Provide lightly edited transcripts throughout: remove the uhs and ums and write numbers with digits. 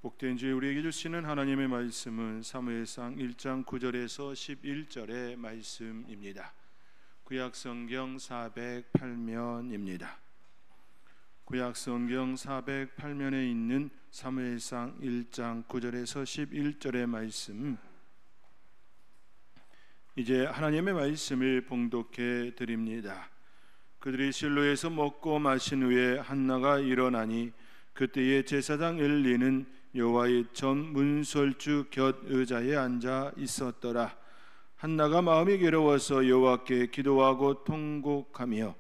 복된 주에 우리에게 주시는 하나님의 말씀은 사무엘상 1장 9절에서 11절의 말씀입니다. 구약성경 408면입니다. 구약성경 408면에 있는 사무엘상 1장 9절에서 11절의 말씀, 이제 하나님의 말씀을 봉독해 드립니다. 그들이 실로에서 먹고 마신 후에 한나가 일어나니 그때에 제사장 엘리는 여호와의 전 문설주 곁 의자에 앉아 있었더라. 한나가 마음이 괴로워서 여호와께 기도하고 통곡하며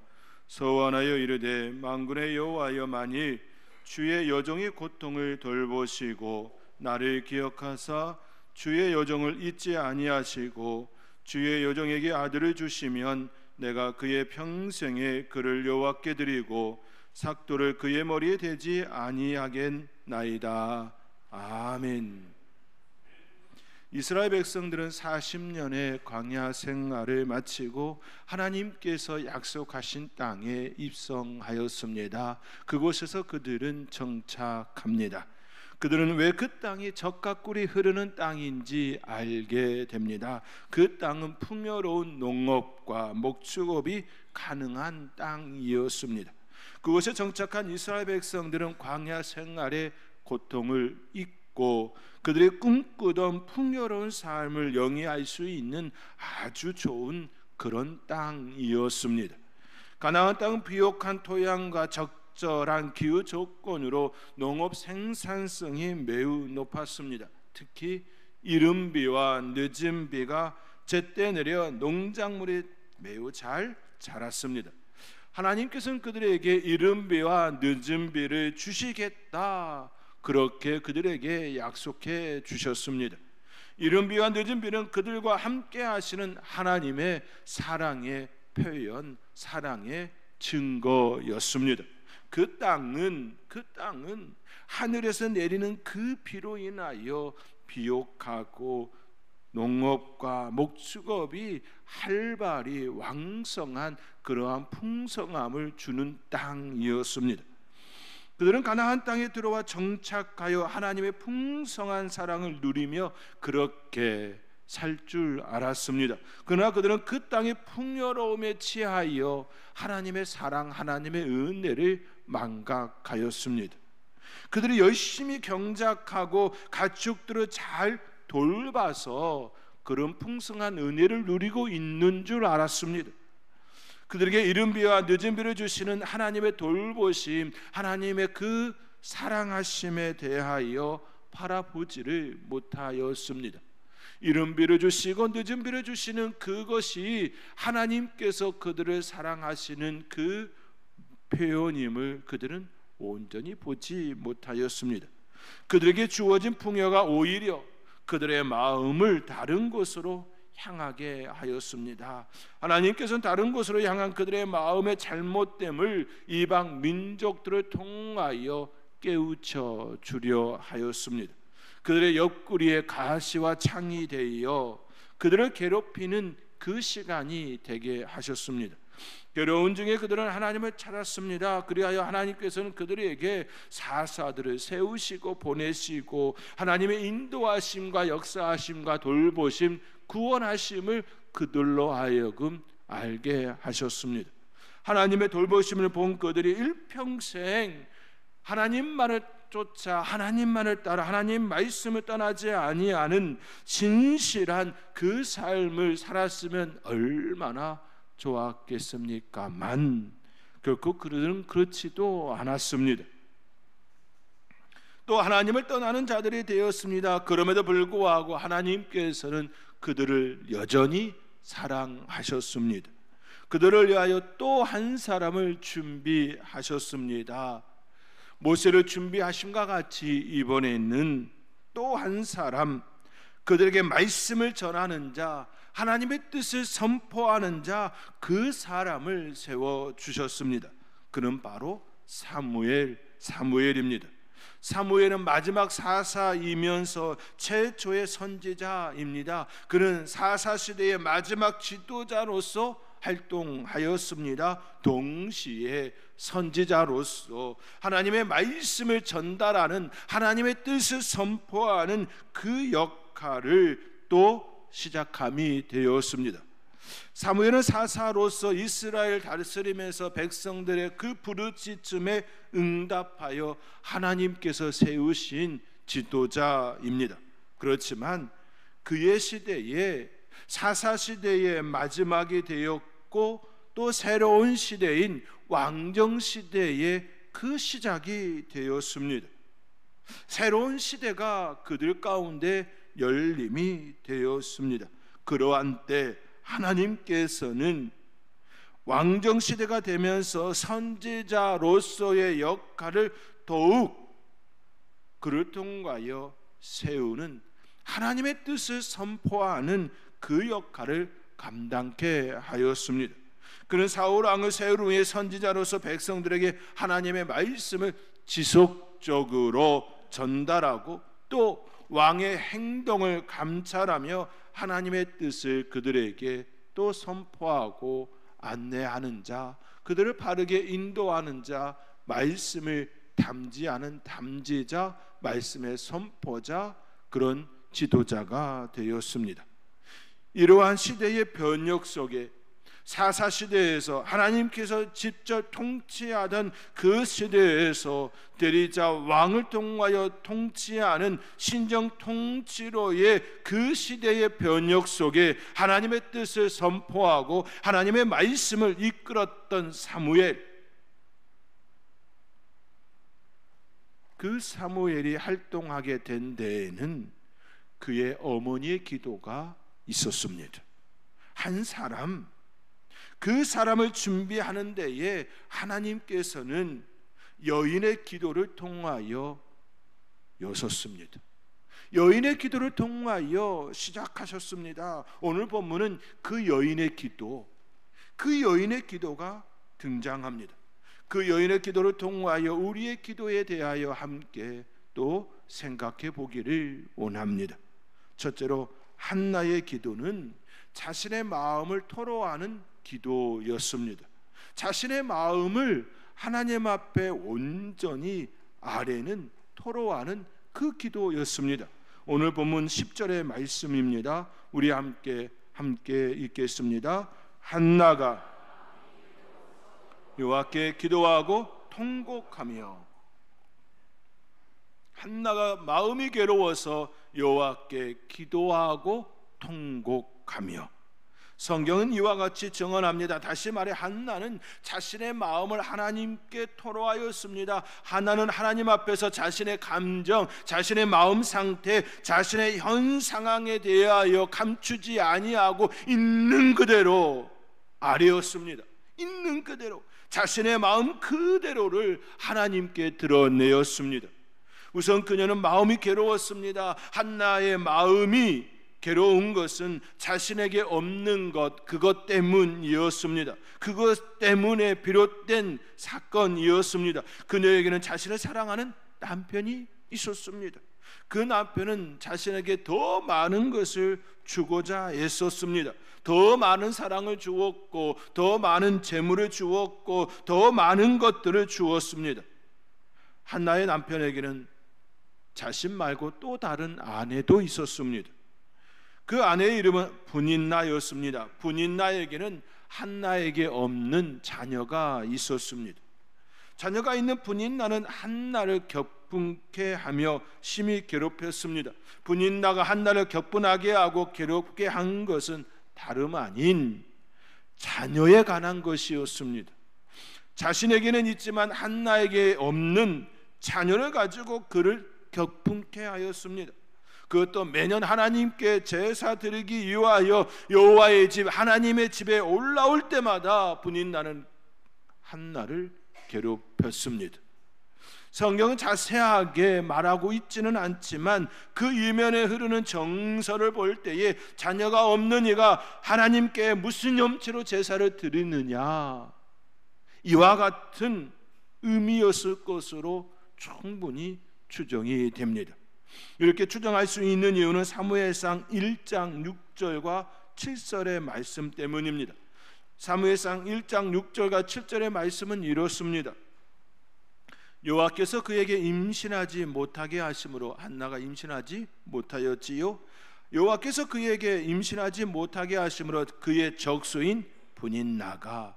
서원하여 이르되, 만군의 여호와여, 만일 주의 여종의 고통을 돌보시고 나를 기억하사 주의 여종을 잊지 아니하시고 주의 여종에게 아들을 주시면 내가 그의 평생에 그를 여호와께 드리고 삭도를 그의 머리에 대지 아니하겠나이다. 아멘. 이스라엘 백성들은 40년의 광야 생활을 마치고 하나님께서 약속하신 땅에 입성하였습니다. 그곳에서 그들은 정착합니다. 그들은 왜 그 땅이 젖과 꿀이 흐르는 땅인지 알게 됩니다. 그 땅은 풍요로운 농업과 목축업이 가능한 땅이었습니다. 그곳에 정착한 이스라엘 백성들은 광야 생활의 고통을 잊고 그들의 꿈꾸던 풍요로운 삶을 영위할 수 있는 아주 좋은 그런 땅이었습니다. 가나안 땅은 비옥한 토양과 적절한 기후 조건으로 농업 생산성이 매우 높았습니다. 특히 이른 비와 늦은 비가 제때 내려 농작물이 매우 잘 자랐습니다. 하나님께서는 그들에게 이른 비와 늦은 비를 주시겠다, 그렇게 그들에게 약속해 주셨습니다. 이른 비와 늦은 비는 그들과 함께 하시는 하나님의 사랑의 표현, 사랑의 증거였습니다. 그 땅은 하늘에서 내리는 그 비로 인하여 비옥하고 농업과 목축업이 활발히 왕성한 그러한 풍성함을 주는 땅이었습니다. 그들은 가나안 땅에 들어와 정착하여 하나님의 풍성한 사랑을 누리며 그렇게 살 줄 알았습니다. 그러나 그들은 그 땅의 풍요로움에 취하여 하나님의 사랑, 하나님의 은혜를 망각하였습니다. 그들이 열심히 경작하고 가축들을 잘 돌봐서 그런 풍성한 은혜를 누리고 있는 줄 알았습니다. 그들에게 이른 비와 늦은 비를 주시는 하나님의 돌보심, 하나님의 그 사랑하심에 대하여 바라보지를 못하였습니다. 이른 비를 주시고 늦은 비를 주시는 그것이 하나님께서 그들을 사랑하시는 그 표현임을 그들은 온전히 보지 못하였습니다. 그들에게 주어진 풍요가 오히려 그들의 마음을 다른 곳으로 향하게 하였습니다. 하나님께서는 다른 곳으로 향한 그들의 마음의 잘못됨을 이방 민족들을 통하여 깨우쳐 주려 하였습니다. 그들의 옆구리에 가시와 창이 되어 그들을 괴롭히는 그 시간이 되게 하셨습니다. 괴로운 중에 그들은 하나님을 찾았습니다. 그리하여 하나님께서는 그들에게 사사들을 세우시고 보내시고 하나님의 인도하심과 역사하심과 돌보심, 구원하심을 그들로 하여금 알게 하셨습니다. 하나님의 돌보심을 본 그들이 일평생 하나님만을 쫓아 하나님만을 따라 하나님 말씀을 떠나지 아니하는 진실한 그 삶을 살았으면 얼마나 좋았겠습니까만 결코 그들은 그렇지도 않았습니다. 또 하나님을 떠나는 자들이 되었습니다. 그럼에도 불구하고 하나님께서는 그들을 여전히 사랑하셨습니다. 그들을 위하여 또 한 사람을 준비하셨습니다. 모세를 준비하심과 같이 이번에는 또 한 사람, 그들에게 말씀을 전하는 자, 하나님의 뜻을 선포하는 자, 그 사람을 세워주셨습니다. 그는 바로 사무엘입니다. 사무엘은 마지막 사사이면서 최초의 선지자입니다. 그는 사사시대의 마지막 지도자로서 활동하였습니다. 동시에 선지자로서 하나님의 말씀을 전달하는, 하나님의 뜻을 선포하는 그 역할을 또 시작함이 되었습니다. 사무엘은 사사로서 이스라엘 다스리면서 백성들의 그 부르짖음에 응답하여 하나님께서 세우신 지도자입니다. 그렇지만 그의 시대에, 사사 시대의 마지막이 되었고 또 새로운 시대인 왕정 시대의 그 시작이 되었습니다. 새로운 시대가 그들 가운데 열림이 되었습니다. 그러한 때 하나님께서는 왕정 시대가 되면서 선지자로서의 역할을 더욱 그를 통하여 세우는, 하나님의 뜻을 선포하는 그 역할을 감당케 하였습니다. 그는 사울 왕을 세울 후에 선지자로서 백성들에게 하나님의 말씀을 지속적으로 전달하고 또 왕의 행동을 감찰하며 하나님의 뜻을 그들에게 또 선포하고 안내하는 자, 그들을 바르게 인도하는 자, 말씀을 담지하는 담지자, 말씀의 선포자, 그런 지도자가 되었습니다. 이러한 시대의 변혁 속에 사사시대에서 하나님께서 직접 통치하던 그 시대에서 대리자 왕을 통하여 통치하는 신정 통치로의 그 시대의 변혁 속에 하나님의 뜻을 선포하고 하나님의 말씀을 이끌었던 사무엘, 그 사무엘이 활동하게 된 데에는 그의 어머니의 기도가 있었습니다. 한 사람, 그 사람을 준비하는 데에 하나님께서는 여인의 기도를 통하여 여섰습니다. 여인의 기도를 통하여 시작하셨습니다. 오늘 본문은 그 여인의 기도, 그 여인의 기도가 등장합니다. 그 여인의 기도를 통하여 우리의 기도에 대하여 함께 또 생각해 보기를 원합니다. 첫째로 한나의 기도는 자신의 마음을 토로하는 기도였습니다. 자신의 마음을 하나님 앞에 온전히 아뢰는, 토로하는 그 기도였습니다. 오늘 본문 10절의 말씀입니다. 우리 함께 읽겠습니다. 한나가 여호와께 기도하고 통곡하며, 한나가 마음이 괴로워서 여호와께 기도하고 통곡하며. 성경은 이와 같이 증언합니다. 다시 말해 한나는 자신의 마음을 하나님께 토로하였습니다. 한나는 하나님 앞에서 자신의 감정, 자신의 마음 상태, 자신의 현 상황에 대하여 감추지 아니하고 있는 그대로 아뢰었습니다. 있는 그대로 자신의 마음 그대로를 하나님께 드러내었습니다. 우선 그녀는 마음이 괴로웠습니다. 한나의 마음이 괴로운 것은 자신에게 없는 것, 그것 때문이었습니다. 그것 때문에 비롯된 사건이었습니다. 그녀에게는 자신을 사랑하는 남편이 있었습니다. 그 남편은 자신에게 더 많은 것을 주고자 애썼습니다. 더 많은 사랑을 주었고, 더 많은 재물을 주었고, 더 많은 것들을 주었습니다. 한나의 남편에게는 자신 말고 또 다른 아내도 있었습니다. 그 아내의 이름은 분인나였습니다. 분인나에게는 한나에게 없는 자녀가 있었습니다. 자녀가 있는 분인나는 한나를 격분케 하며 심히 괴롭혔습니다. 분인나가 한나를 격분하게 하고 괴롭게 한 것은 다름 아닌 자녀에 관한 것이었습니다. 자신에게는 있지만 한나에게 없는 자녀를 가지고 그를 격분케 하였습니다. 그것도 매년 하나님께 제사 드리기 위하여 여호와의 집, 하나님의 집에 올라올 때마다 분인나는 한나를 괴롭혔습니다. 성경은 자세하게 말하고 있지는 않지만 그 이면에 흐르는 정서를 볼 때에 자녀가 없는 이가 하나님께 무슨 염치로 제사를 드리느냐, 이와 같은 의미였을 것으로 충분히 추정이 됩니다. 이렇게 추정할 수 있는 이유는 사무엘상 1장 6절과 7절의 말씀 때문입니다. 사무엘상 1장 6절과 7절의 말씀은 이렇습니다. 여호와께서 그에게 임신하지 못하게 하심으로 한나가 임신하지 못하였지요. 여호와께서 그에게 임신하지 못하게 하심으로 그의 적수인 분인나가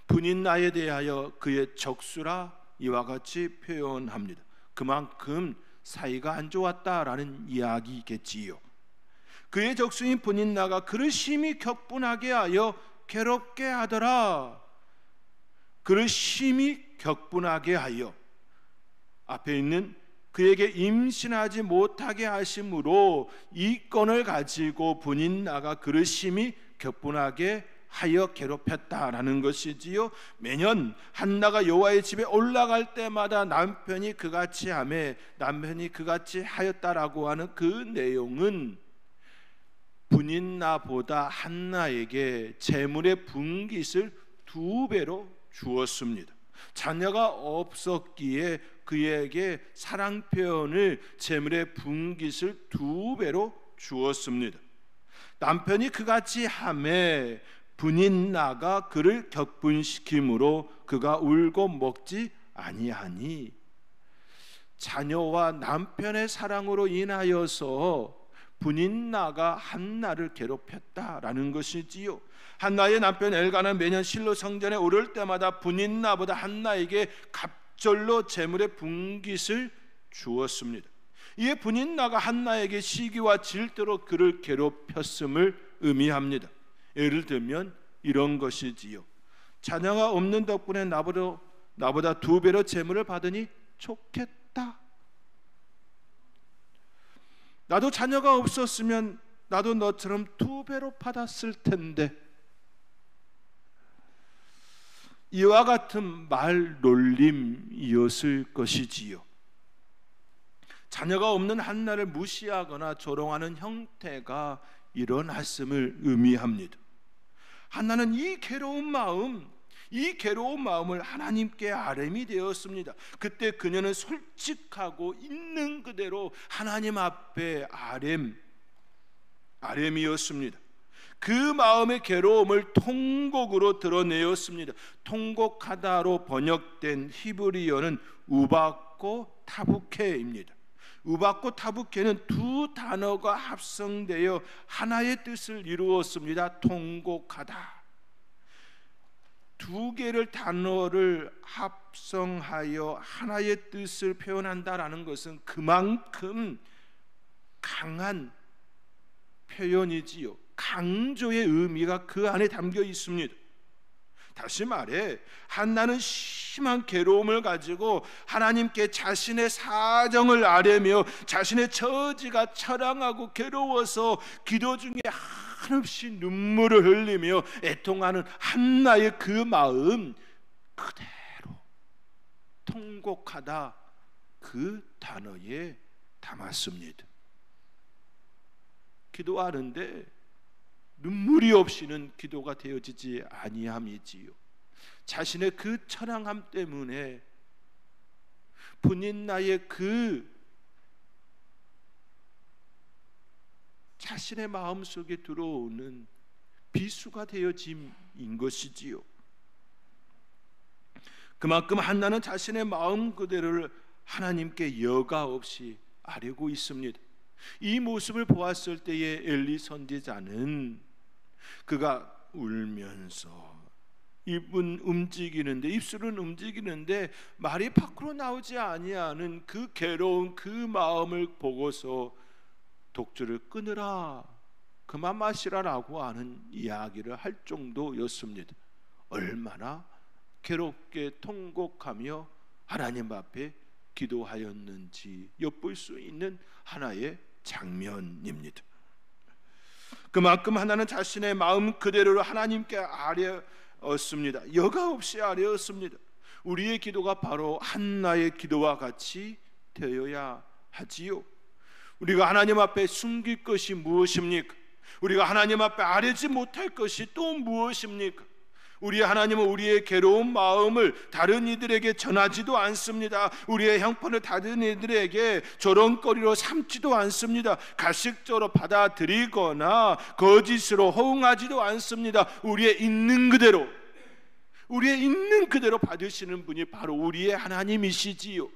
분인나에 대하여 그의 적수라 이와 같이 표현합니다. 그만큼 사이가 안 좋았다라는 이야기겠지요. 그의 적수인 분인나가 그를 심히 격분하게 하여 괴롭게 하더라. 그를 심히 격분하게 하여, 앞에 있는 그에게 임신하지 못하게 하심으로 이 건을 가지고 분인나가 그를 심히 격분하게 하여 괴롭혔다라는 것이지요. 매년 한나가 여호와의 집에 올라갈 때마다 남편이 그같이 하매 남편이 그같이 하였다라고 하는 그 내용은 분인나보다 한나에게 재물의 분깃을 2배로 주었습니다. 자녀가 없었기에 그에게 사랑 표현을 재물의 분깃을 2배로 주었습니다. 남편이 그같이 하매 분인나가 그를 격분시키므로 그가 울고 먹지 아니하니, 자녀와 남편의 사랑으로 인하여서 분인나가 한나를 괴롭혔다라는 것이지요. 한나의 남편 엘가는 매년 실로 성전에 오를 때마다 분인나보다 한나에게 갑절로 재물의 분깃을 주었습니다. 이에 분인나가 한나에게 시기와 질투로 그를 괴롭혔음을 의미합니다. 예를 들면 이런 것이지요. 자녀가 없는 덕분에 나보다 2배로 재물을 받으니 좋겠다. 나도 자녀가 없었으면 나도 너처럼 2배로 받았을 텐데. 이와 같은 말 놀림이었을 것이지요. 자녀가 없는 한나를 무시하거나 조롱하는 형태가 일어났음을 의미합니다. 한나는 이 괴로운 마음을 하나님께 아뢰미 되었습니다. 그때 그녀는 솔직하고 있는 그대로 하나님 앞에 아뢰미였습니다. 그 마음의 괴로움을 통곡으로 드러내었습니다. 통곡하다로 번역된 히브리어는 우바코 타부케입니다. 우바코 타부케는 2 단어가 합성되어 하나의 뜻을 이루었습니다. 통곡하다. 2개를 단어를 합성하여 하나의 뜻을 표현한다라는 것은 그만큼 강한 표현이지요. 강조의 의미가 그 안에 담겨 있습니다. 다시 말해 한나는 심한 괴로움을 가지고 하나님께 자신의 사정을 아뢰며 자신의 처지가 처량하고 괴로워서 기도 중에 한없이 눈물을 흘리며 애통하는 한나의 그 마음 그대로 통곡하다 그 단어에 담았습니다. 기도하는데 눈물이 없이는 기도가 되어지지 아니함이지요. 자신의 그 처량함 때문에 분인나의 그 자신의 마음속에 들어오는 비수가 되어짐인 것이지요. 그만큼 한나는 자신의 마음 그대로를 하나님께 여과 없이 아뢰고 있습니다. 이 모습을 보았을 때에 엘리 선지자는 그가 울면서 입술은 움직이는데 말이 밖으로 나오지 아니하는 그 괴로운 그 마음을 보고서 독주를 끊으라, 그만 마시라라고 하는 이야기를 할 정도였습니다. 얼마나 괴롭게 통곡하며 하나님 앞에 기도하였는지 엿볼 수 있는 하나의 장면입니다. 그만큼 하나는 자신의 마음 그대로 하나님께 아뢰었습니다. 여과 없이 아뢰었습니다. 우리의 기도가 바로 한나의 기도와 같이 되어야 하지요. 우리가 하나님 앞에 숨길 것이 무엇입니까? 우리가 하나님 앞에 아뢰지 못할 것이 또 무엇입니까? 우리 하나님은 우리의 괴로운 마음을 다른 이들에게 전하지도 않습니다. 우리의 형편을 다른 이들에게 조롱거리로 삼지도 않습니다. 가식적으로 받아들이거나 거짓으로 호응하지도 않습니다. 우리의 있는 그대로 받으시는 분이 바로 우리의 하나님이시지요.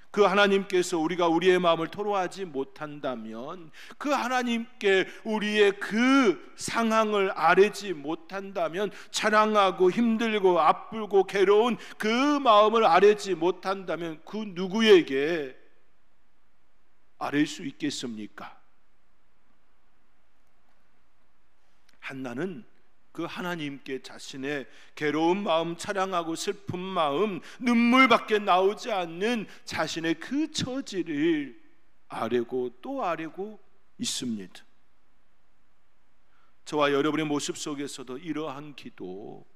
그 하나님께서 우리가 우리의 마음을 토로하지 못한다면, 그 하나님께 우리의 그 상황을 아뢰지 못한다면, 자랑하고 힘들고 아프고 괴로운 그 마음을 아뢰지 못한다면 그 누구에게 아뢰 수 있겠습니까? 한나는 그 하나님께 자신의 괴로운 마음, 차량하고 슬픈 마음, 눈물밖에 나오지 않는 자신의 그 처지를 아뢰고 또 아뢰고 있습니다. 저와 여러분의 모습 속에서도 이러한 기도,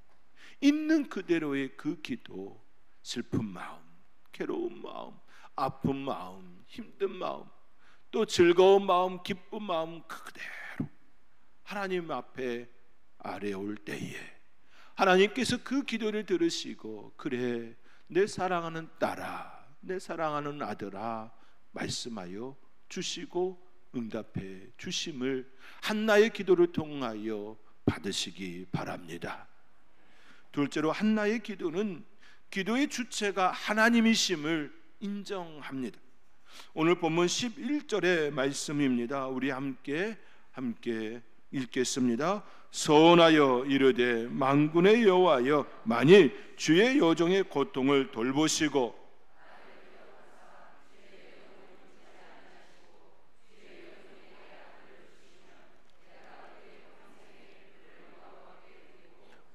있는 그대로의 그 기도, 슬픈 마음, 괴로운 마음, 아픈 마음, 힘든 마음, 또 즐거운 마음, 기쁜 마음 그대로 하나님 앞에 아뢰올 때에 하나님께서 그 기도를 들으시고, 그래 내 사랑하는 딸아, 내 사랑하는 아들아 말씀하여 주시고 응답해 주심을 한나의 기도를 통하여 받으시기 바랍니다. 둘째로, 한나의 기도는 기도의 주체가 하나님이심을 인정합니다. 오늘 본문 11절의 말씀입니다. 우리 함께 읽겠습니다. 서원하여 이르되 만군의 여호와여, 만일 주의 여종의 고통을 돌보시고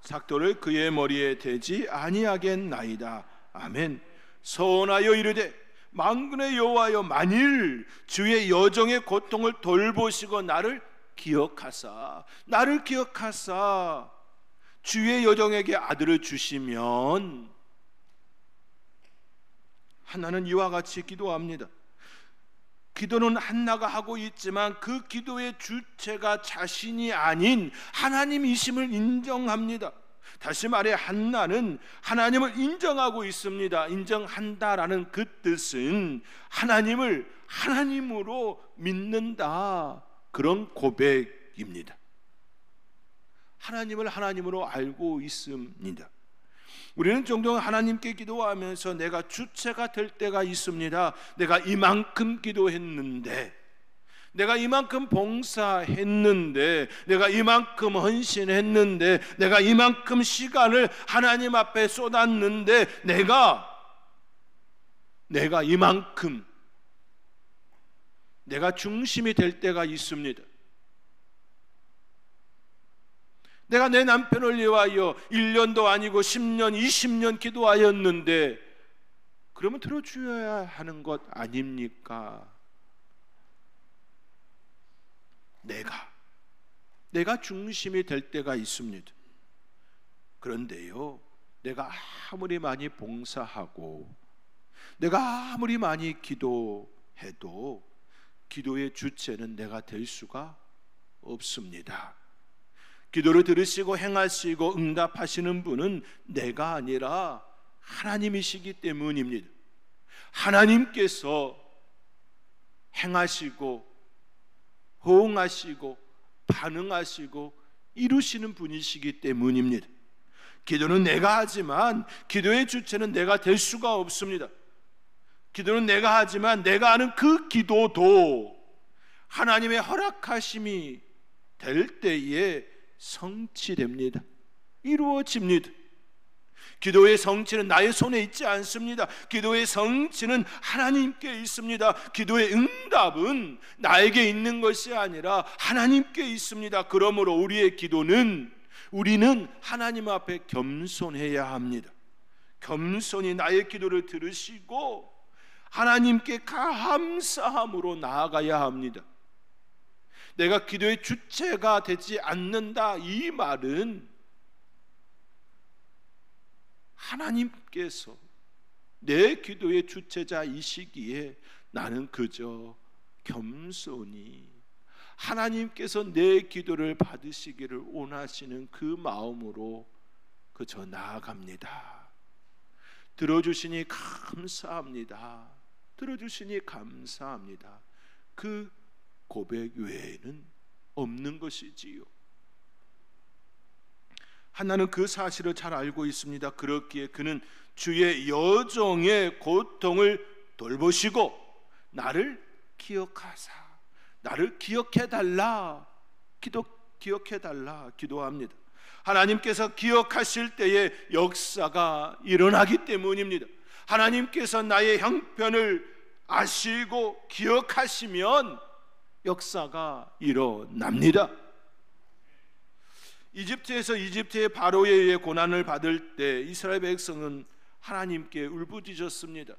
삭도를 그의 머리에 대지 아니하겠나이다. 아멘. 서원하여 이르되 만군의 여호와여, 만일 주의 여종의 고통을 돌보시고 나를 기억하사 주의 여종에게 아들을 주시면, 한나는 이와 같이 기도합니다. 기도는 한나가 하고 있지만 그 기도의 주체가 자신이 아닌 하나님이심을 인정합니다. 다시 말해 한나는 하나님을 인정하고 있습니다. 인정한다라는 그 뜻은 하나님을 하나님으로 믿는다, 그런 고백입니다. 하나님을 하나님으로 알고 있습니다. 우리는 종종 하나님께 기도하면서 내가 주체가 될 때가 있습니다. 내가 이만큼 기도했는데, 내가 이만큼 봉사했는데, 내가 이만큼 헌신했는데, 내가 이만큼 시간을 하나님 앞에 쏟았는데, 내가 이만큼 내가 중심이 될 때가 있습니다. 내가 내 남편을 위하여 1년도 아니고 10년, 20년 기도하였는데, 그러면 들어주어야 하는 것 아닙니까? 내가 중심이 될 때가 있습니다. 그런데요, 내가 아무리 많이 봉사하고 내가 아무리 많이 기도해도 기도의 주체는 내가 될 수가 없습니다. 기도를 들으시고 행하시고 응답하시는 분은 내가 아니라 하나님이시기 때문입니다. 하나님께서 행하시고 호응하시고 반응하시고 이루시는 분이시기 때문입니다. 기도는 내가 하지만 기도의 주체는 내가 될 수가 없습니다. 기도는 내가 하지만 내가 하는 그 기도도 하나님의 허락하심이 될 때에 성취됩니다. 이루어집니다. 기도의 성취는 나의 손에 있지 않습니다. 기도의 성취는 하나님께 있습니다. 기도의 응답은 나에게 있는 것이 아니라 하나님께 있습니다. 그러므로 우리의 기도는, 우리는 하나님 앞에 겸손해야 합니다. 겸손히 나의 기도를 들으시고 하나님께 감사함으로 나아가야 합니다. 내가 기도의 주체가 되지 않는다, 이 말은 하나님께서 내 기도의 주체자이시기에 나는 그저 겸손히 하나님께서 내 기도를 받으시기를 원하시는 그 마음으로 그저 나아갑니다. 들어주시니 감사합니다. 들어주시니 감사합니다. 그 고백 외에는 없는 것이지요. 한나는 그 사실을 잘 알고 있습니다. 그렇기에 그는 주의 여종의 고통을 돌보시고 나를 기억하사, 나를 기억해달라, 기억해달라 기도합니다. 하나님께서 기억하실 때에 역사가 일어나기 때문입니다. 하나님께서 나의 형편을 아시고 기억하시면 역사가 일어납니다. 이집트에서 이집트의 바로에 의해 고난을 받을 때 이스라엘 백성은 하나님께 울부짖었습니다.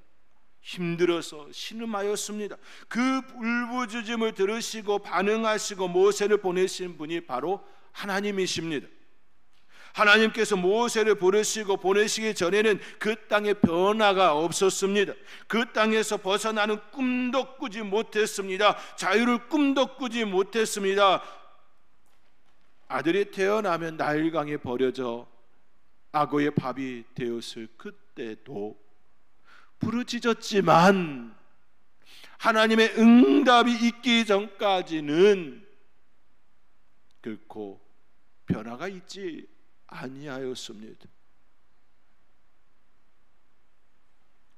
힘들어서 신음하였습니다. 그 울부짖음을 들으시고 반응하시고 모세를 보내신 분이 바로 하나님이십니다. 하나님께서 모세를 부르시고 보내시기 전에는 그 땅에 변화가 없었습니다. 그 땅에서 벗어나는 꿈도 꾸지 못했습니다. 자유를 꿈도 꾸지 못했습니다. 아들이 태어나면 나일강에 버려져 악어의 밥이 되었을 그때도 부르짖었지만 하나님의 응답이 있기 전까지는 결코 변화가 있지 아니하였습니다.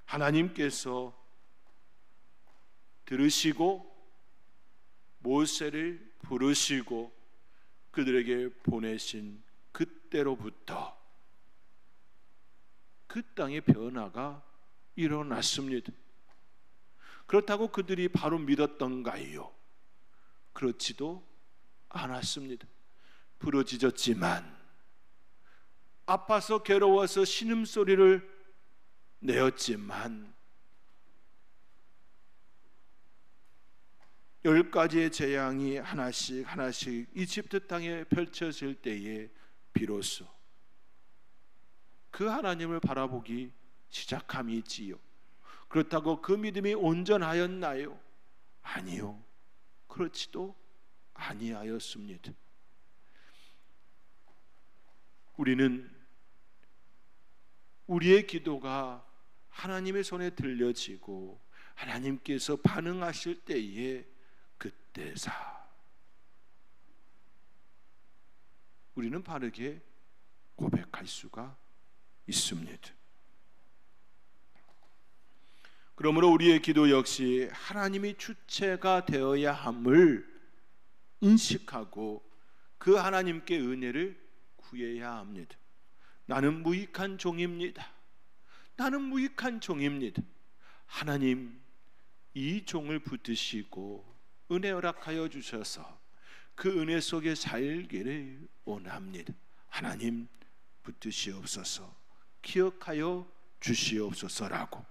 하나님께서 들으시고 모세를 부르시고 그들에게 보내신 그때로부터 그 땅의 변화가 일어났습니다. 그렇다고 그들이 바로 믿었던가요? 그렇지도 않았습니다. 부르짖었지만 아파서 괴로워서 신음소리를 내었지만 10가지의 재앙이 하나씩 이집트 땅에 펼쳐질 때에 비로소 그 하나님을 바라보기 시작함이지요. 그렇다고 그 믿음이 온전하였나요? 아니요, 그렇지도 아니하였습니다. 우리는 우리의 기도가 하나님의 손에 들려지고 하나님께서 반응하실 때에 그때사 우리는 바르게 고백할 수가 있습니다. 그러므로 우리의 기도 역시 하나님이 주체가 되어야 함을 인식하고 그 하나님께 은혜를 구해야 합니다. 나는 무익한 종입니다. 나는 무익한 종입니다. 하나님 이 종을 붙드시고 은혜 허락하여 주셔서 그 은혜 속에 살기를 원합니다. 하나님 붙드시옵소서, 기억하여 주시옵소서라고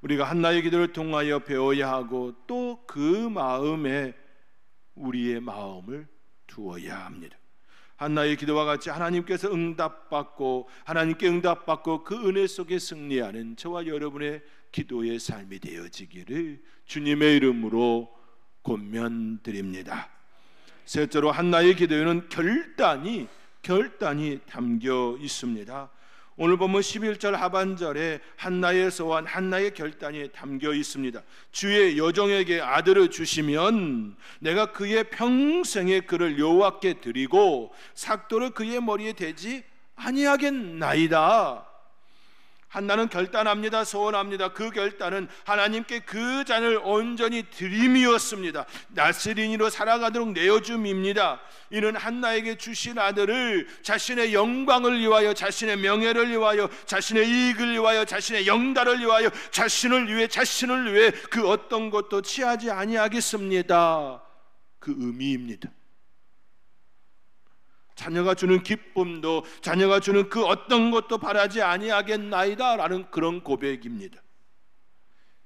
우리가 한나의 기도를 통하여 배워야 하고 또 그 마음에 우리의 마음을 두어야 합니다. 한나의 기도와 같이 하나님께서 하나님께 응답받고 그 은혜 속에 승리하는 저와 여러분의 기도의 삶이 되어지기를 주님의 이름으로 권면드립니다. 셋째로 한나의 기도에는 결단이 담겨 있습니다. 오늘 보면 11절 하반절에 한나의 소원, 한나의 결단이 담겨 있습니다. 주의 여종에게 아들을 주시면 내가 그의 평생의 그를 여호와께 드리고 삭도를 그의 머리에 대지 아니하겠나이다. 한나는 결단합니다. 소원합니다. 그 결단은 하나님께 그 잔을 온전히 드림이었습니다. 나스린이로 살아가도록 내어줌입니다. 이는 한나에게 주신 아들을 자신의 영광을 위하여, 자신의 명예를 위하여, 자신의 이익을 위하여, 자신의 영달을 위하여, 자신을 위해 그 어떤 것도 취하지 아니하겠습니다. 그 의미입니다. 자녀가 주는 기쁨도, 자녀가 주는 그 어떤 것도 바라지 아니하겠나이다 라는 그런 고백입니다.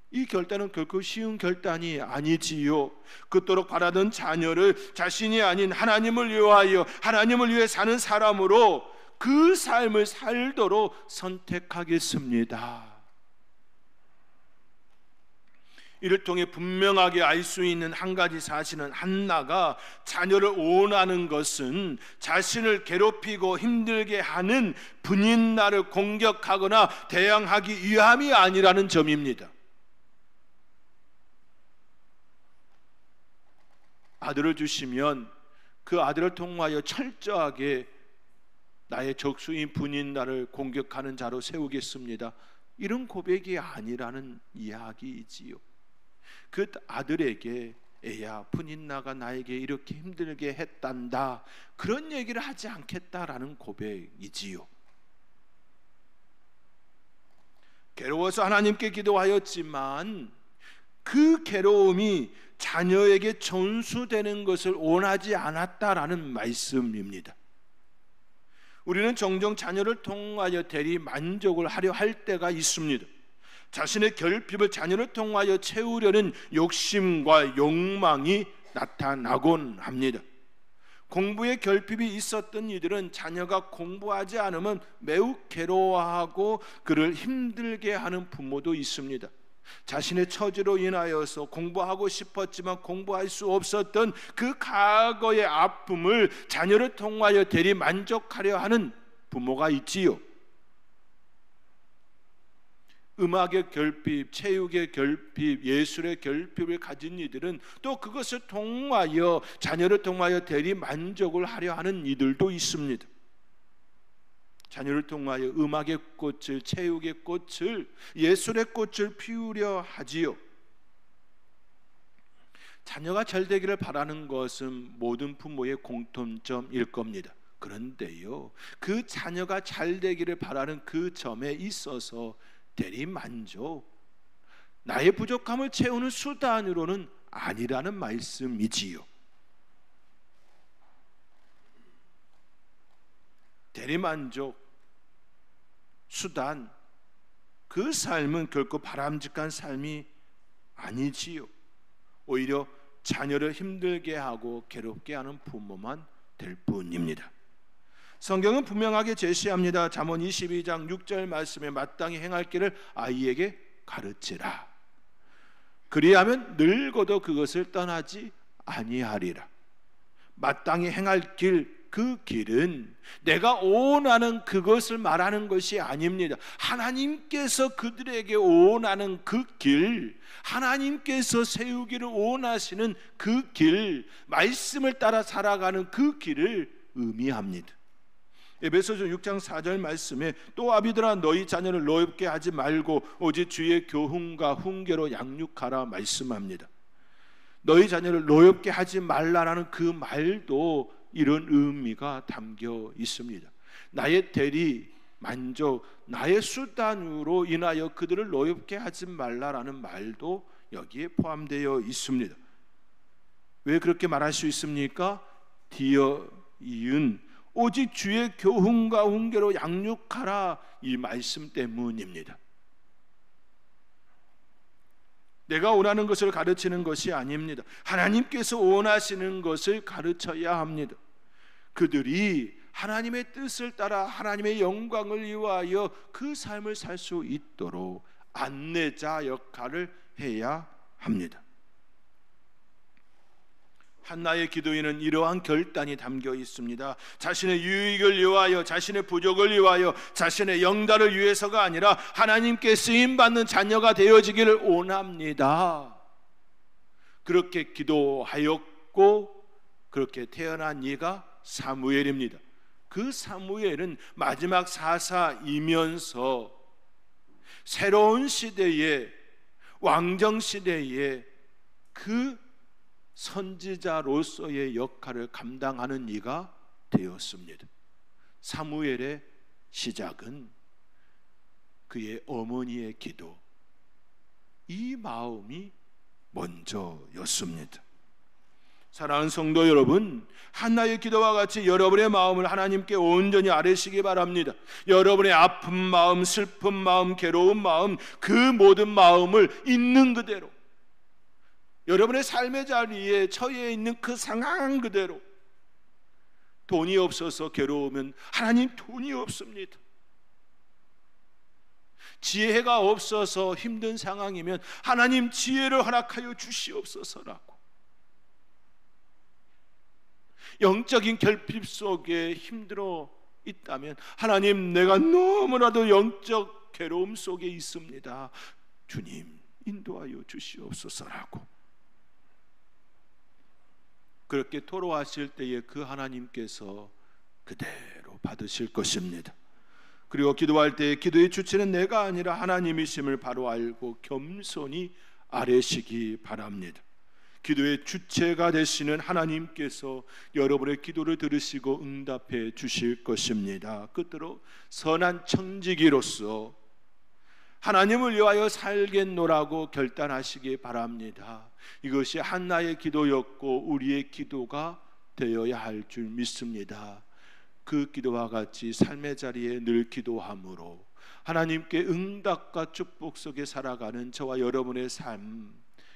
이 결단은 결코 쉬운 결단이 아니지요. 그토록 바라던 자녀를 자신이 아닌 하나님을 위하여, 하나님을 위해 사는 사람으로 그 삶을 살도록 선택하겠습니다. 이를 통해 분명하게 알 수 있는 한 가지 사실은 한나가 자녀를 원하는 것은 자신을 괴롭히고 힘들게 하는 분인나를 공격하거나 대항하기 위함이 아니라는 점입니다. 아들을 주시면 그 아들을 통하여 철저하게 나의 적수인 분인나를 공격하는 자로 세우겠습니다. 이런 고백이 아니라는 이야기이지요. 그 아들에게 애야, 분인나가 나에게 이렇게 힘들게 했단다, 그런 얘기를 하지 않겠다라는 고백이지요. 괴로워서 하나님께 기도하였지만 그 괴로움이 자녀에게 전수되는 것을 원하지 않았다라는 말씀입니다. 우리는 종종 자녀를 통하여 대리 만족을 하려 할 때가 있습니다. 자신의 결핍을 자녀를 통하여 채우려는 욕심과 욕망이 나타나곤 합니다. 공부에 결핍이 있었던 이들은 자녀가 공부하지 않으면 매우 괴로워하고 그를 힘들게 하는 부모도 있습니다. 자신의 처지로 인하여서 공부하고 싶었지만 공부할 수 없었던 그 과거의 아픔을 자녀를 통하여 대리 만족하려 하는 부모가 있지요. 음악의 결핍, 체육의 결핍, 예술의 결핍을 가진 이들은 또 그것을 통하여 자녀를 통하여 대리 만족을 하려 하는 이들도 있습니다. 자녀를 통하여 음악의 꽃을, 체육의 꽃을, 예술의 꽃을 피우려 하지요. 자녀가 잘 되기를 바라는 것은 모든 부모의 공통점일 겁니다. 그런데요, 그 자녀가 잘 되기를 바라는 그 점에 있어서 대리만족, 나의 부족함을 채우는 수단으로는 아니라는 말씀이지요. 대리만족, 수단, 그 삶은 결코 바람직한 삶이 아니지요. 오히려 자녀를 힘들게 하고 괴롭게 하는 부모만 될 뿐입니다. 성경은 분명하게 제시합니다. 잠언 22장 6절 말씀에 마땅히 행할 길을 아이에게 가르치라. 그리하면 늙어도 그것을 떠나지 아니하리라. 마땅히 행할 길, 그 길은 내가 원하는 그것을 말하는 것이 아닙니다. 하나님께서 그들에게 원하는 그 길, 하나님께서 세우기를 원하시는 그 길, 말씀을 따라 살아가는 그 길을 의미합니다. 에베소서 6장 4절 말씀에 또 아비들아 너희 자녀를 노엽게 하지 말고 오직 주의 교훈과 훈계로 양육하라 말씀합니다. 너희 자녀를 노엽게 하지 말라라는 그 말도 이런 의미가 담겨 있습니다. 나의 대리 만족, 나의 수단으로 인하여 그들을 노엽게 하지 말라라는 말도 여기에 포함되어 있습니다. 왜 그렇게 말할 수 있습니까? 디어 이은 오직 주의 교훈과 훈계로 양육하라, 이 말씀 때문입니다. 내가 원하는 것을 가르치는 것이 아닙니다. 하나님께서 원하시는 것을 가르쳐야 합니다. 그들이 하나님의 뜻을 따라 하나님의 영광을 위하여 그 삶을 살 수 있도록 안내자 역할을 해야 합니다. 한나의 기도에는 이러한 결단이 담겨 있습니다. 자신의 유익을 위하여, 자신의 부족을 위하여, 자신의 영달을 위해서가 아니라 하나님께 쓰임받는 자녀가 되어지기를 원합니다. 그렇게 기도하였고 그렇게 태어난 이가 사무엘입니다. 그 사무엘은 마지막 사사이면서 새로운 시대에, 왕정 시대에 그 선지자로서의 역할을 감당하는 이가 되었습니다. 사무엘의 시작은 그의 어머니의 기도, 이 마음이 먼저였습니다. 사랑하는 성도 여러분, 한나의 기도와 같이 여러분의 마음을 하나님께 온전히 아뢰시기 바랍니다. 여러분의 아픈 마음, 슬픈 마음, 괴로운 마음, 그 모든 마음을 있는 그대로, 여러분의 삶의 자리에 처해 있는 그 상황 그대로, 돈이 없어서 괴로우면 하나님 돈이 없습니다. 지혜가 없어서 힘든 상황이면 하나님 지혜를 허락하여 주시옵소서라고, 영적인 결핍 속에 힘들어 있다면 하나님, 내가 너무나도 영적 괴로움 속에 있습니다, 주님 인도하여 주시옵소서라고 그렇게 토로하실 때에 그 하나님께서 그대로 받으실 것입니다. 그리고 기도할 때 기도의 주체는 내가 아니라 하나님이심을 바로 알고 겸손히 아뢰시기 바랍니다. 기도의 주체가 되시는 하나님께서 여러분의 기도를 들으시고 응답해 주실 것입니다. 끝으로 선한 청지기로서 하나님을 위하여 살겠노라고 결단하시기 바랍니다. 이것이 한나의 기도였고 우리의 기도가 되어야 할 줄 믿습니다. 그 기도와 같이 삶의 자리에 늘 기도함으로 하나님께 응답과 축복 속에 살아가는 저와 여러분의 삶,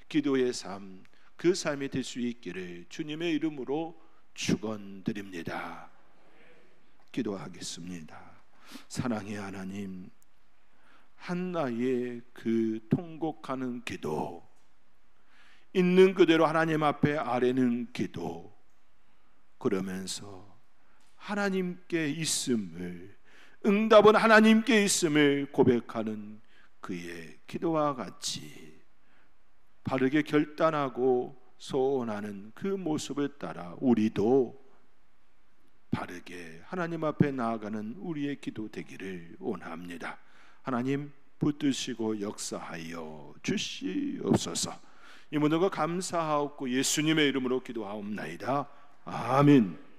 기도의 삶, 그 삶이 될 수 있기를 주님의 이름으로 축원드립니다. 기도하겠습니다. 사랑의 하나님, 한나의 그 통곡하는 기도, 있는 그대로 하나님 앞에 아뢰는 기도, 그러면서 하나님께 있음을, 응답은 하나님께 있음을 고백하는 그의 기도와 같이 바르게 결단하고 소원하는 그 모습을 따라 우리도 바르게 하나님 앞에 나아가는 우리의 기도 되기를 원합니다. 하나님 붙드시고 역사하여 주시옵소서. 이 모든 것 감사하옵고 예수님의 이름으로 기도하옵나이다. 아멘.